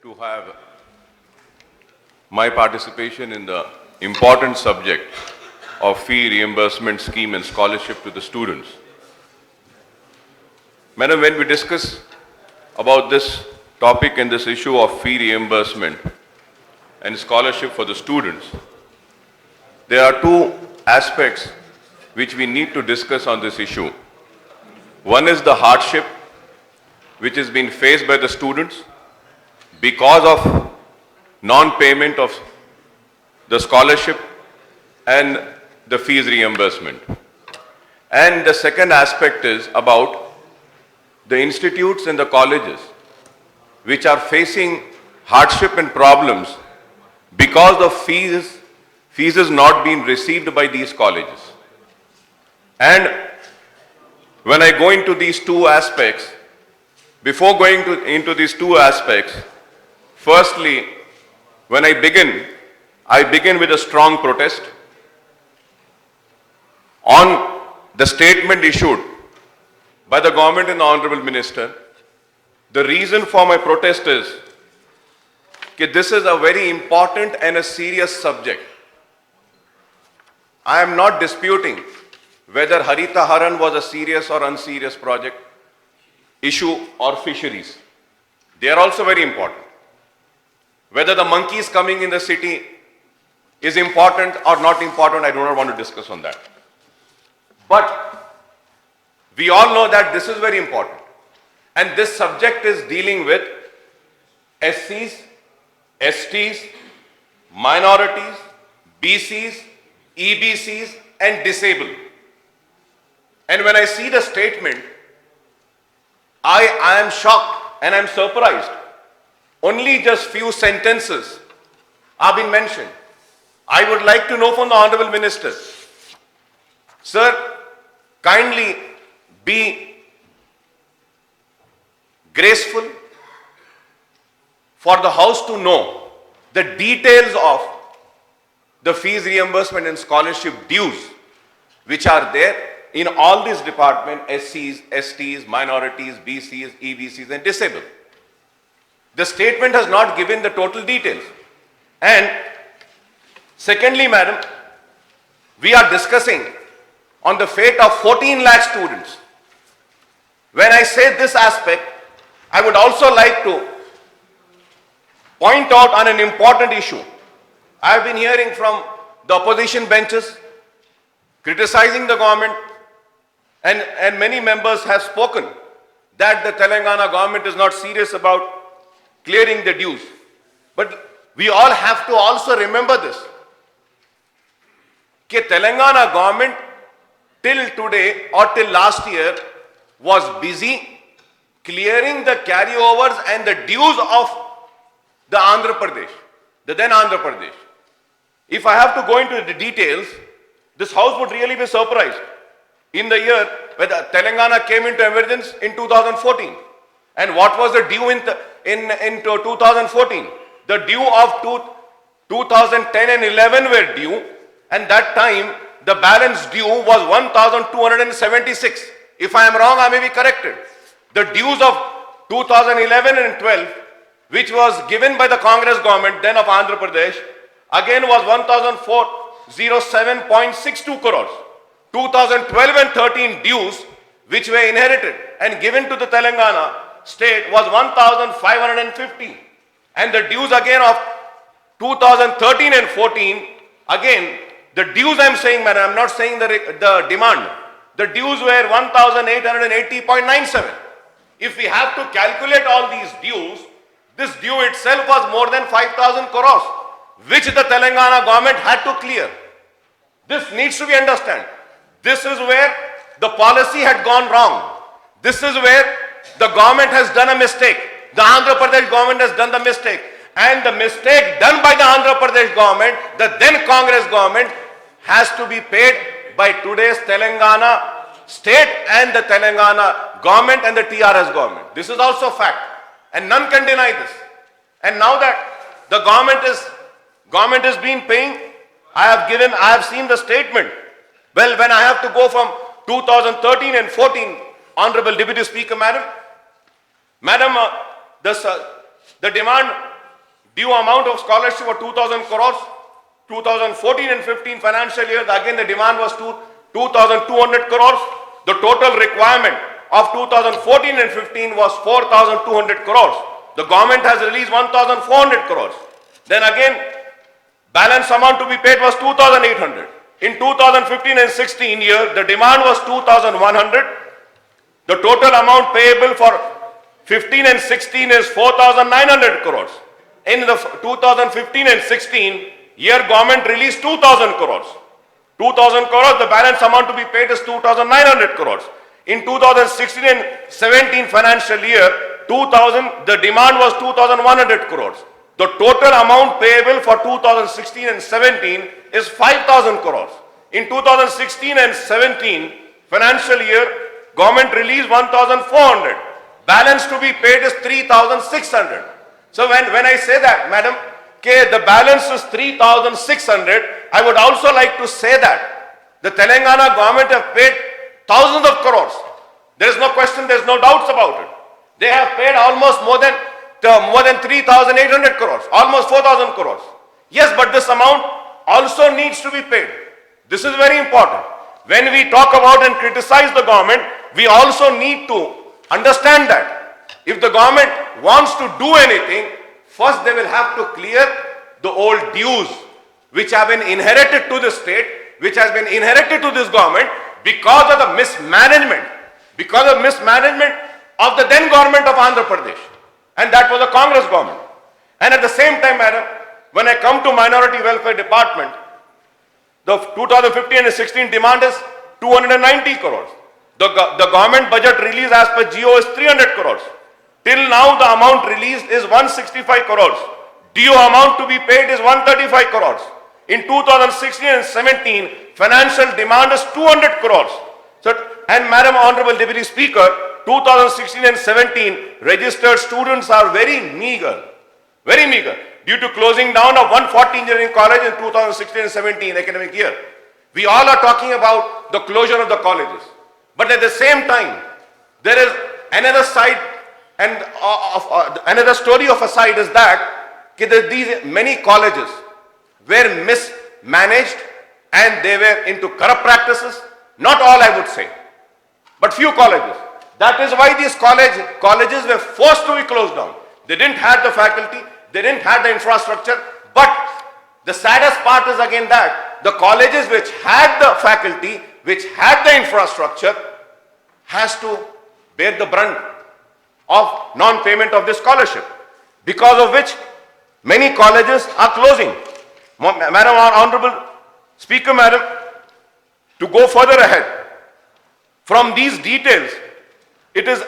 to have my participation in the important subject of fee reimbursement scheme and scholarship to the students. Madam, when we discuss about this topic and this issue of fee reimbursement and scholarship for the students, there are two aspects which we need to discuss on this issue. One is the hardship which is being faced by the students because of non-payment of the scholarship and the fees reimbursement. And the second aspect is about the institutes and the colleges which are facing hardship and problems because the fees is not being received by these colleges. And when I go into these two aspects, before going into these two aspects, firstly, when I begin with a strong protest on the statement issued by the government and the Honorable Minister. The reason for my protest is that this is a very important and a serious subject. I am not disputing whether Harita Haran was a serious or unserious project, issue or fisheries. They are also very important. Whether the monkeys coming in the city is important or not important, I do not want to discuss on that. But we all know that this is very important. And this subject is dealing with SCs, STs, minorities, BCs, EBCs and disabled. And when I see the statement, I am shocked and I am surprised. Only just few sentences have been mentioned. I would like to know from the Honorable Minister, sir, kindly be graceful for the House to know the details of the fees reimbursement and scholarship dues which are there in all these departments, SCs, STs, minorities, BCs, EBCs and disabled. The statement has not given the total details. And secondly, madam, we are discussing on the fate of 14 lakh students. When I say this aspect, I would also like to point out on an important issue. I have been hearing from the opposition benches criticizing the government, and many members have spoken that the Telangana government is not serious about clearing the dues. But we all have to also remember this, that Telangana government till today or till last year was busy clearing the carryovers and the dues of the Andhra Pradesh, the then Andhra Pradesh. If I have to go into the details, this house would really be surprised. In the year when Telangana came into emergence in 2014, and what was the due in 2014? The due of 2010 and 11 were due, and that time the balance due was 1,276. If I am wrong, I may be corrected. The dues of 2011 and 12, which was given by the Congress government then of Andhra Pradesh, again was 1,407.62 crores. 2012 and 13 dues which were inherited and given to the Telangana state was 1,550. And the dues again of 2013 and 14, again, the dues I am saying, madam, I am not saying the demand. The dues were 1,880.97. If we have to calculate all these dues, this due itself was more than 5,000 crores, which the Telangana government had to clear. This needs to be understood. This is where the policy had gone wrong. This is where the government has done a mistake. The Andhra Pradesh government has done the mistake. And the mistake done by the Andhra Pradesh government, the then Congress government, has to be paid by today's Telangana state and the Telangana government and the TRS government. This is also fact. And none can deny this. And now that the government is being paying, I have seen the statement. Well, when I have to go from 2013 and 14, Honorable Deputy Speaker, Madam, the demand Due amount of scholarship was 2,000 crores. 2014 and 15 financial year, again the demand was 2,200 crores. The total requirement of 2014 and 15 was 4,200 crores. The government has released 1,400 crores. Then again, balance amount to be paid was 2,800. In 2015 and 16 year, the demand was 2,100. The total amount payable for 15 and 16 is 4,900 crores. In the 2015 and 16 year, government released 2,000 crores. 2,000 crores, the balance amount to be paid is 2,900 crores. In 2016 and 17 financial year, the demand was 2,100 crores. The total amount payable for 2016 and 17 is 5,000 crores. In 2016 and 17 financial year, government released 1,400. Balance to be paid is 3,600. So when I say that, madam, okay, the balance is 3,600, I would also like to say that the Telangana government have paid thousands of crores. There is no question, there is no doubts about it. They have paid almost more than 3,800 crores, almost 4,000 crores. Yes, but this amount also needs to be paid. This is very important. When we talk about and criticize the government, we also need to understand that if the government wants to do anything, first they will have to clear the old dues which have been inherited to the state, which has been inherited to this government because of the mismanagement of the then government of Andhra Pradesh. And that was a Congress government. And at the same time, madam, when I come to Minority Welfare Department, the 2015 and 16 demand is 290 crores. The government budget release as per GO is 300 crores. Till now, the amount released is 165 crores. Due amount to be paid is 135 crores. In 2016 and 17, financial demand is 200 crores. So, and Madam Honorable Deputy Speaker, 2016 and 17, registered students are very meager. Due to closing down of 140 engineering college in 2016 and 17 academic year. We all are talking about the closure of the colleges. But at the same time, there is another side, and another story of a side is that these many colleges were mismanaged and they were into corrupt practices. Not all, I would say, but few colleges. That is why these colleges were forced to be closed down. They didn't have the faculty, they didn't have the infrastructure. But the saddest part is again that the colleges which had the faculty, which had the infrastructure, has to bear the brunt of non-payment of this scholarship, because of which many colleges are closing. Madam Honorable Speaker, Madam, to go further ahead, from these details, it is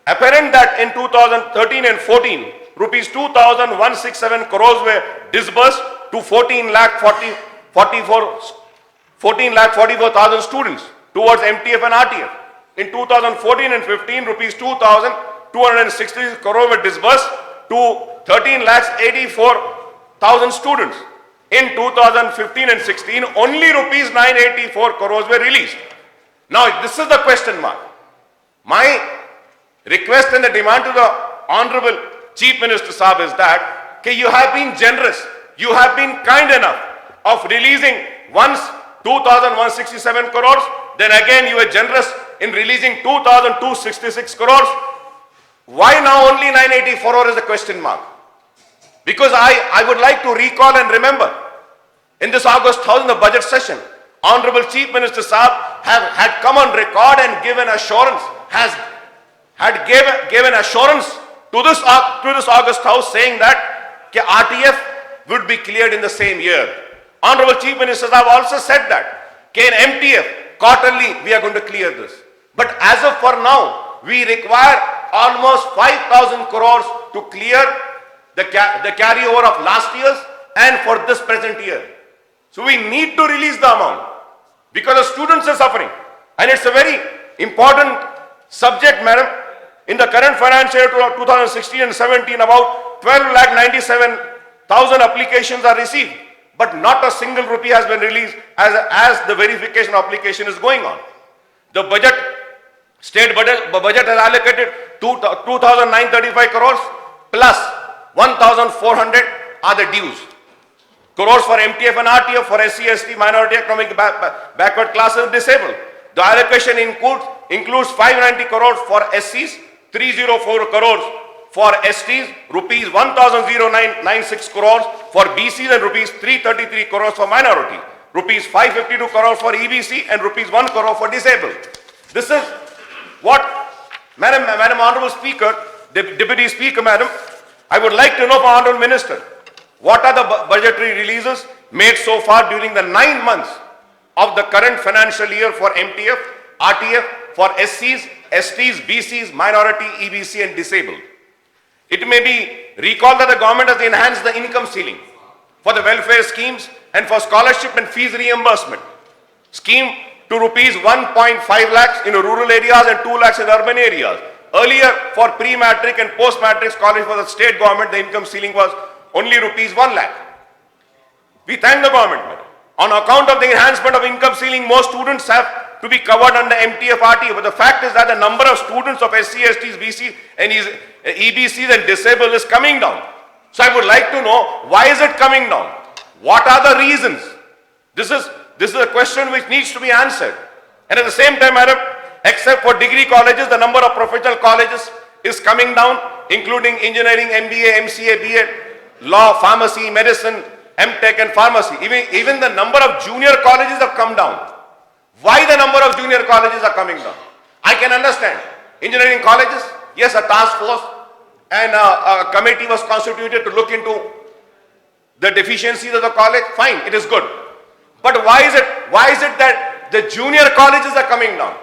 apparent that in 2013 and 14, rupees 2,167 crores were disbursed to 14,44,000 students towards MTF and RTF. In 2014 and 15, rupees 2,260 crores were disbursed to 13,84,000 students. In 2015 and 16, only rupees 984 crores were released. Now, this is the question mark. My request and the demand to the Honorable Chief Minister Saab is that you have been generous, you have been kind enough of releasing once 2,167 crores, then again you were generous in releasing 2,266 crores. Why now only 984 is the question mark? Because I would like to recall and remember, in this August 1000, the budget session, Honorable Chief Minister Saab had come on record and given assurance, given assurance to this August House, saying that RTF would be cleared in the same year. Honorable Chief Minister Saab also said that in MTF, quarterly, we are going to clear this. But as of for now, we require almost 5,000 crores to clear the carryover of last year's and for this present year. So we need to release the amount because the students are suffering. And it's a very important subject, madam. In the current financial year 2016 and 17, about 12,97,000 applications are received, but not a single rupee has been released as the verification application is going on. The state budget has allocated 2,935 crores plus 1,400 are the dues. Crores for MTF and RTF for SC, ST, minority economic backward classes and disabled. The allocation includes 590 crores for SCs, 304 crores for STs, rupees 1,096 crores for BCs and rupees 333 crores for minority, rupees 552 crores for EBC and rupees 1 crore for disabled. This is what, Madam Honorable Speaker, Deputy Speaker, Madam, I would like to know from Honorable Minister, what are the budgetary releases made so far during the 9 months of the current financial year for MTF, RTF, for SCs, STs, BCs, minority, EBC and disabled? It may be recalled that the government has enhanced the income ceiling for the welfare schemes and for scholarship and fees reimbursement scheme to rupees 1.5 lakhs in rural areas and 2 lakhs in urban areas. Earlier, for pre-matric and post-matric scholarship for the state government, the income ceiling was only rupees 1 lakh. We thank the government, madam. On account of the enhancement of income ceiling, most students have to be covered under MTF RTF. But the fact is that the number of students of SC, STs, BC and EBCs and disabled is coming down. So I would like to know, why is it coming down? What are the reasons? This is a question which needs to be answered. And at the same time, madam, except for degree colleges, the number of professional colleges is coming down, including engineering, MBA, MCA, BA, law, pharmacy, medicine, MTech and pharmacy. Even the number of junior colleges have come down. Why the number of junior colleges are coming down? I can understand. Engineering colleges, yes, a task force and a committee was constituted to look into the deficiencies of the college. Fine, it is good. But why is it that the junior colleges are coming down?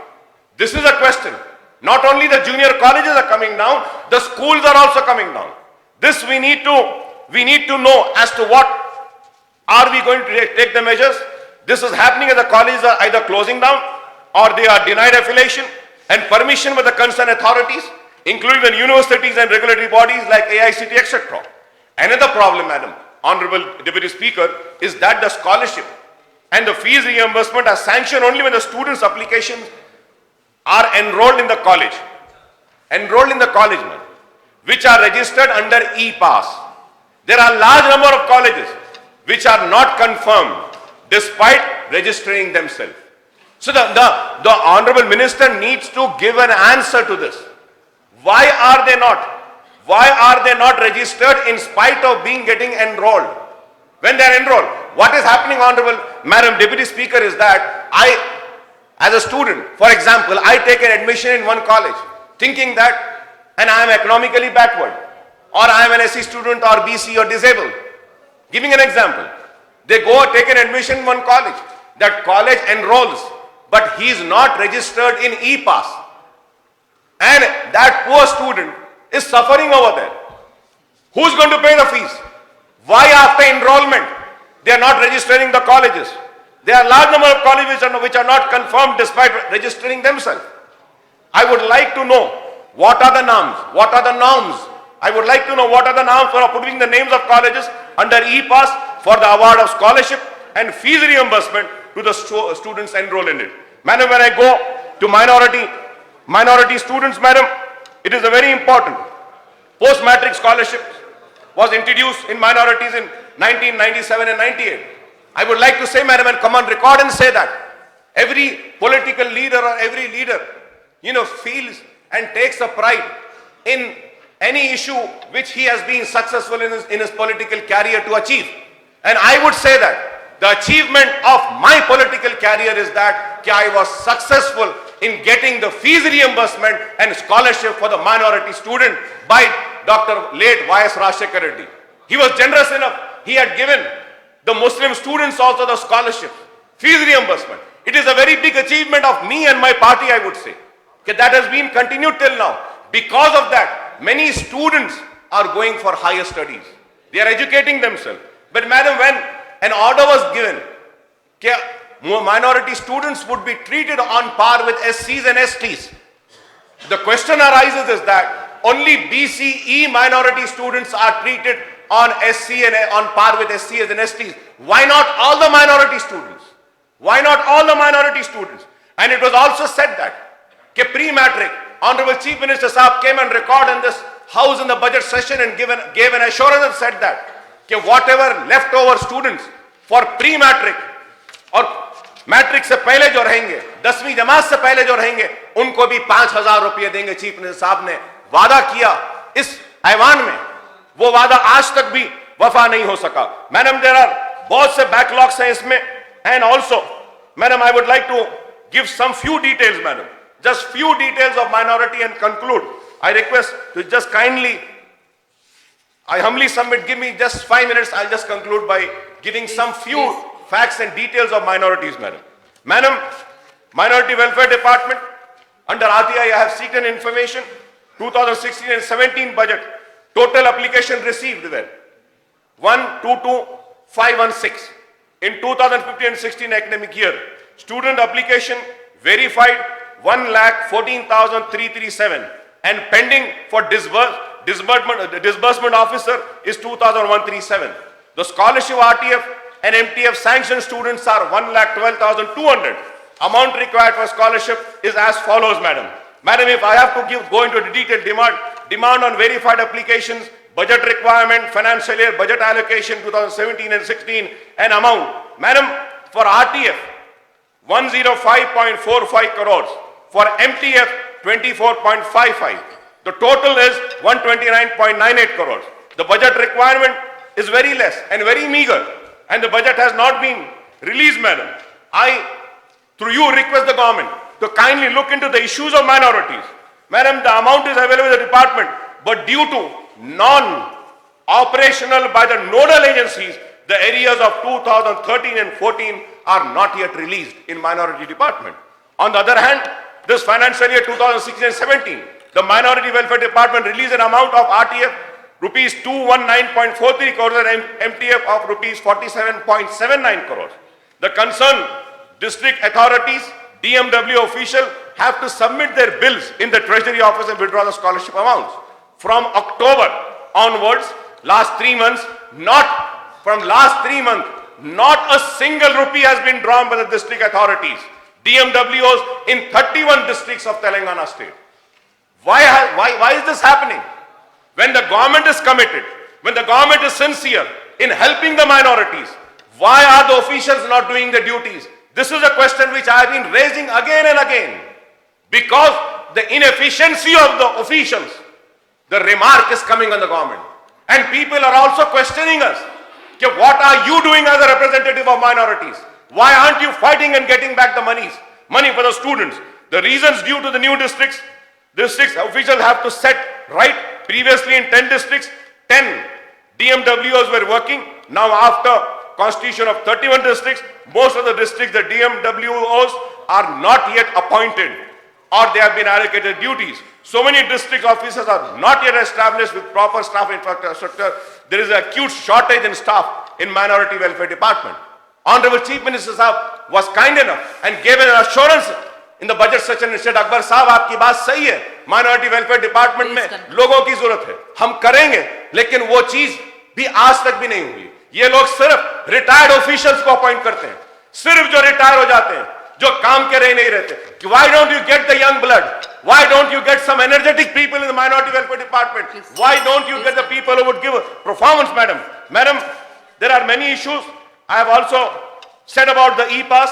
This is a question. Not only the junior colleges are coming down, the schools are also coming down. This we need to know as to what are we going to take the measures. This is happening as the colleges are either closing down or they are denied affiliation and permission with the concerned authorities, including the universities and regulatory bodies like AICT, etc. Another problem, madam, Honorable Deputy Speaker, is that the scholarship and the fees reimbursement are sanctioned only when the students' applications are enrolled in the college. Enrolled in the college, madam, which are registered under e-pass. There are large number of colleges which are not confirmed despite registering themselves. So the Honorable Minister needs to give an answer to this. Why are they not? Why are they not registered in spite of getting enrolled? When they are enrolled, what is happening, Honorable Madam Deputy Speaker, is that as a student, for example, I take an admission in one college thinking that, and I am economically backward, or I am an SC student or BC or disabled. Giving an example, they go take an admission in one college. That college enrolls, but he is not registered in e-pass. And that poor student is suffering over there. Who's going to pay the fees? Why after enrollment they are not registering the colleges? There are large number of colleges which are not confirmed despite registering themselves. I would like to know what are the norms? What are the norms? I would like to know what are the norms for putting the names of colleges under e-pass for the award of scholarship and fees reimbursement to the students enrolled in it. Madam, when I go to minority students, madam, it is a very important. Post-matric scholarship was introduced in minorities in 1997 and 98. I would like to say, madam, and come on record and say that every political leader or every leader, feels and takes a pride in any issue which he has been successful in his political career to achieve. And I would say that the achievement of my political career is that I was successful in getting the fees reimbursement and scholarship for the minority student by Dr. late Y.S. Rajshekar Reddy. He was generous enough. He had given the Muslim students also the scholarship, fees reimbursement. It is a very big achievement of me and my party, I would say. That has been continued till now. Because of that, many students are going for higher studies. They are educating themselves. But madam, when an order was given, minority students would be treated on par with SCs and STs. The question arises is that only BCE minority students are treated on SC and on par with SCs and STs. Why not all the minority students? Why not all the minority students? And it was also said that pre-matric, Honorable Chief Minister Saab came and recorded in this house in the budget session and gave an assurance and said that कि whatever leftover students for pre-matric और matric से पहले जो रहेंगे, 10वीं जमात से पहले जो रहेंगे, उनको भी 5,000 रुपये देंगे। चीफ मिनिस्टर साहब ने वादा किया इस ऐवान में, वो वादा आज तक भी वफा नहीं हो सका। मैडम, देयर आर बहुत से बैकलॉग्स हैं इसमें, and also madam I would like to give some few details madam, just few details of minority and conclude. I request to just kindly, I humbly submit, give me just 5 minutes, I'll just conclude by giving some few facts and details of minorities, madam. Madam, Minority Welfare Department, under RTI I have seeked information, 2016 and 17 budget, total application received there, 122,516. In 2015 and 16 academic year, student application verified 1,14,337 and pending for disbursement officer is 2,137. The scholarship RTF and MTF sanctioned students are 1,12,200. Amount required for scholarship is as follows, madam. Madam, if I have to go into the detailed demand on verified applications, budget requirement, financial year, budget allocation 2017 and 16 and amount. Madam, for RTF, 105.45 crores. For MTF, 24.55. The total is 129.98 crores. The budget requirement is very less and very meager, and the budget has not been released, madam. I, through you, request the government to kindly look into the issues of minorities. Madam, the amount is available in the department, but due to non-operational by the nodal agencies, the areas of 2013 and 14 are not yet released in minority department. On the other hand, this financial year 2016 and 17, the Minority Welfare Department released an amount of RTF rupees 219.43 crores and MTF of rupees 47.79 crores. The concerned district authorities, DMW official have to submit their bills in the Treasury Office and withdraw the scholarship amounts. From October onwards, last 3 months, not a single rupee has been drawn by the district authorities, DMWs in 31 districts of Telangana state. Why is this happening? When the government is committed, when the government is sincere in helping the minorities, why are the officials not doing their duties? This is a question which I have been raising again and again. Because the inefficiency of the officials, the remark is coming on the government. And people are also questioning us. What are you doing as a representative of minorities? Why aren't you fighting and getting back the money for the students? The reasons due to the new districts officials have to set right. Previously in 10 districts, 10 DMWs were working. Now after constitution of 31 districts, most of the districts, the DMWOs are not yet appointed or they have been allocated duties. So many district officers are not yet established with proper staff infrastructure. There is an acute shortage in staff in Minority Welfare Department. Honorable Chief Minister Sahab was kind enough and gave an assurance in the budget session and said, Akbar Sahab, आपकी बात सही है, Minority Welfare Department में लोगों की जरूरत है, हम करेंगे, लेकिन वो चीज भी आज तक भी नहीं हुई। ये लोग सिर्फ रिटायर्ड ऑफिशियल्स को अपॉइंट करते हैं, सिर्फ जो रिटायर हो जाते हैं, जो काम के रहे नहीं रहते। Why don't you get the young blood? Why don't you get some energetic people in the Minority Welfare Department? Why don't you get the people who would give a performance, madam? Madam, there are many issues. I have also said about the e-pass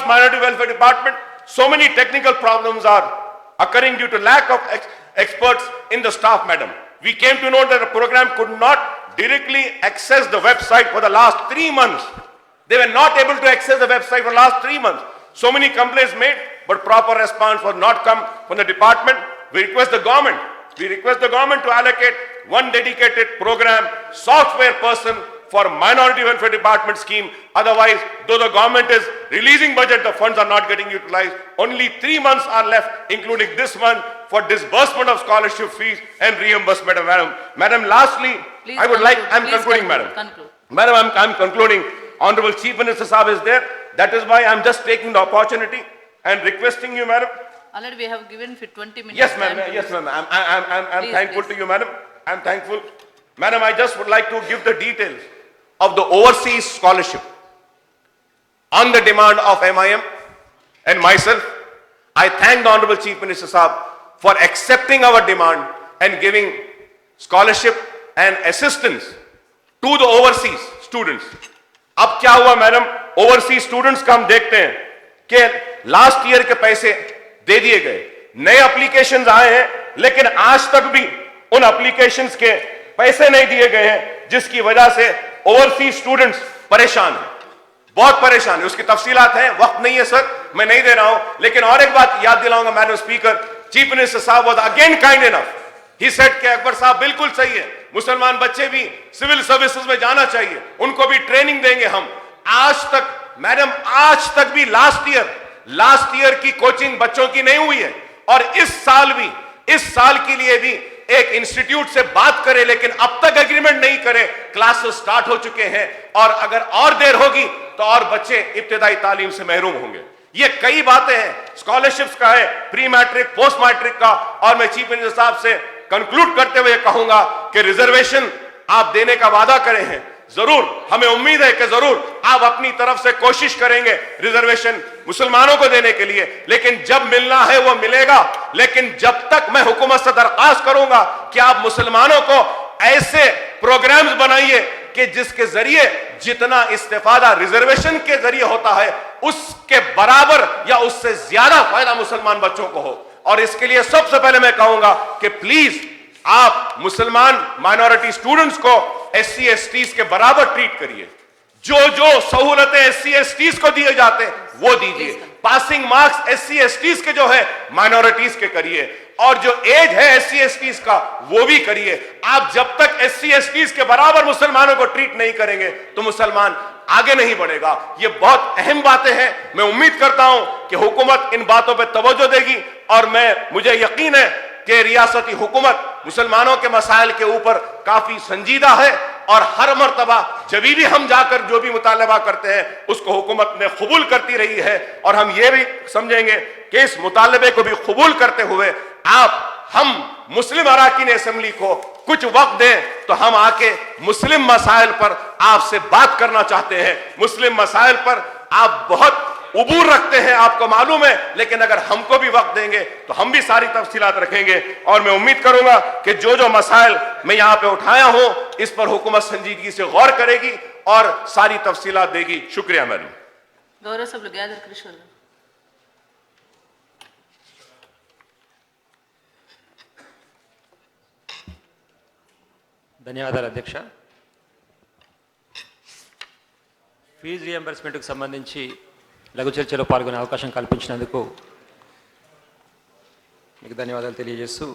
Minority Welfare Department. So many technical problems are occurring due to lack of experts in the staff, madam. We came to know that the program could not directly access the website for the last 3 months. They were not able to access the website for the last 3 months. So many complaints made, but proper response was not come from the department. We request the government to allocate one dedicated program software person for Minority Welfare Department scheme. Otherwise, though the government is releasing budget, the funds are not getting utilized. Only 3 months are left, including this month, for disbursement of scholarship fees and reimbursement. Madam, lastly, Please I would conclude. like, I'm Please concluding, conclude. madam. Conclude. Madam, I'm concluding. Honorable Chief Minister Sahab is there. That is why I'm just taking the opportunity and requesting you, madam. Already we have given for 20 minutes. Yes, ma'am. time Yes, to- ma'am. I'm Please, thankful please. to you, madam. I'm thankful. Madam, I just would like to give the details of the overseas scholarship on the demand of MIM and myself. I thank the Honorable Chief Minister Sahab for accepting our demand and giving scholarship and assistance to the overseas students. अब क्या हुआ madam, overseas students का हम देखते हैं कि last year के पैसे दे दिए गए, नए एप्लीकेशंस आए हैं, लेकिन आज तक भी उन एप्लीकेशंस के पैसे नहीं दिए गए हैं, जिसकी वजह से ओवरसीज स्टूडेंट्स परेशान हैं, बहुत परेशान है। उसकी तफसीलात हैं, वक्त नहीं है सर, मैं नहीं दे रहा हूं। लेकिन और एक बात याद दिलाऊंगा मैडम स्पीकर, चीफ मिनिस्टर साहब was again kind enough, he said कि अकबर साहब बिल्कुल सही है, मुसलमान बच्चे भी सिविल सर्विसेज में जाना चाहिए, उनको भी ट्रेनिंग देंगे हम। आज तक मैडम, आज तक भी लास्ट ईयर की कोचिंग बच्चों की नहीं हुई है, और इस साल के लिए भी एक इंस्टीट्यूट से बात करें, लेकिन अब तक एग्रीमेंट नहीं करे। क्लासेस स्टार्ट हो चुके हैं, और अगर और देर होगी तो और बच्चे इब्तिदाई तालीम से महरूम होंगे। ये कई बातें हैं, स्कॉलरशिप्स का है, प्री मैट्रिक, पोस्ट मैट्रिक का, और मैं चीफ मिनिस्टर साहब से कंक्लूड करते हुए कहूंगा कि रिजर्वेशन आप देने का वादा करे हैं, जरूर हमें उम्मीद है कि जरूर आप अपनी तरफ से कोशिश करेंगे रिजर्वेशन मुसलमानों को देने के लिए, लेकिन जब मिलना है वो मिलेगा। लेकिन जब तक मैं हुकूमत से दरख्वास्त करूंगा कि आप मुसलमानों को ऐसे प्रोग्राम्स बनाइए कि जिसके जरिए जितना इस्तेफादा रिजर्वेशन के जरिए होता है, उसके बराबर या उससे ज्यादा फायदा मुसलमान बच्चों को हो। और इसके लिए सबसे पहले मैं कहूंगा कि प्लीज आप मुसलमान माइनॉरिटी स्टूडेंट्स को SC STs के बराबर ट्रीट करिए, जो सहूलतें SC STs को दिए जाते हैं वो दीजिए। पासिंग मार्क्स SC STs के जो है माइनॉरिटीज के करिए, और जो एज है SC STs का वो भी करिए। आप जब तक SC STs के बराबर मुसलमानों को ट्रीट नहीं करेंगे तो मुसलमान आगे नहीं बढ़ेगा। ये बहुत अहम बातें हैं, मैं उम्मीद करता हूं कि हुकूमत इन बातों पर तवज्जो देगी, और मुझे यकीन है कि रियासती हुकूमत मुसलमानों के मसाइल के ऊपर काफी संजीदा है, और हर मर्तबा जब भी हम जाकर जो भी मुतालबा करते हैं उसको हुकूमत ने कबूल करती रही है। और हम ये भी समझेंगे कि इस मुतालबे को भी कबूल करते हुए हम मुस्लिम अराकीन असेंबली को कुछ वक्त दें, तो हम आके मुस्लिम मसाइल पर आपसे बात करना चाहते हैं। मुस्लिम मसाइल पर आप बहुत उबूर रखते हैं, आपको मालूम है, लेकिन अगर हमको भी वक्त देंगे तो हम भी सारी तफसीलात रखेंगे। और मैं उम्मीद करूंगा कि जो मसाइल मैं यहां पे उठाया हूं इस पर हुकूमत संजीदगी से गौर करेगी और सारी तफसीलात देगी। शुक्रिया मैडम। गौरव सभ्युలు గ్యాదర్ కృష్ణ గారు. ధన్యవాదాలు అధ్యక్ష. ఫీజు రియంబర్స్మెంట్కు సంబంధించి లఘు చర్చలో పాల్గొనే అవకాశం కల్పించినందుకు మీకు ధన్యవాదాలు తెలియజేస్తూ